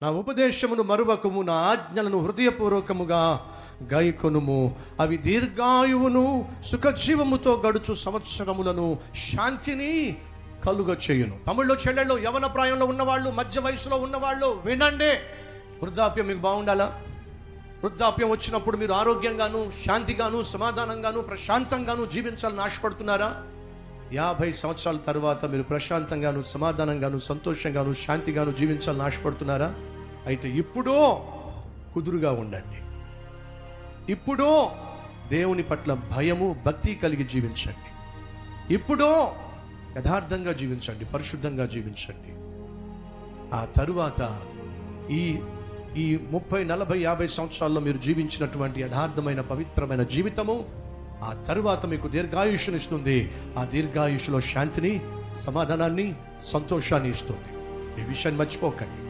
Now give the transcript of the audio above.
నా ఉపదేశమును మరువకము, నా ఆజ్ఞలను హృదయపూర్వకముగా గైకొనుము. అవి దీర్ఘాయువును సుఖజీవముతో గడుచు సంవత్సరములను శాంతిని కలుగ చేయును. తమిళ్లో చెల్లెళ్ళు, యవన ప్రాయంలో ఉన్నవాళ్ళు, మధ్య వయసులో ఉన్నవాళ్ళు వినండి. వృద్ధాప్యం మీకు బాగుండాలా? వృద్ధాప్యం వచ్చినప్పుడు మీరు ఆరోగ్యంగాను, శాంతిగాను, సమాధానంగాను, ప్రశాంతంగాను జీవించాలని ఆశపడుతున్నారా? 50 సంవత్సరాల తర్వాత మీరు ప్రశాంతంగాను, సమాధానంగాను, సంతోషంగాను, శాంతిగాను జీవించాలని ఆశపడుతున్నారా? అయితే ఇప్పుడు కుదురుగా ఉండండి. ఇప్పుడు దేవుని పట్ల భయము, భక్తి కలిగి జీవించండి. ఇప్పుడు యథార్థంగా జీవించండి, పరిశుద్ధంగా జీవించండి. ఆ తరువాత ఈ 30, 40, 50 సంవత్సరాల్లో మీరు జీవించినటువంటి యథార్థమైన పవిత్రమైన జీవితము ఆ తరువాత మీకు దీర్ఘాయుష్ను ఇస్తుంది. ఆ దీర్ఘాయుష్లో శాంతిని, సమాధానాన్ని, సంతోషాన్ని ఇస్తుంది. ఈ విషయాన్ని మర్చిపోకండి.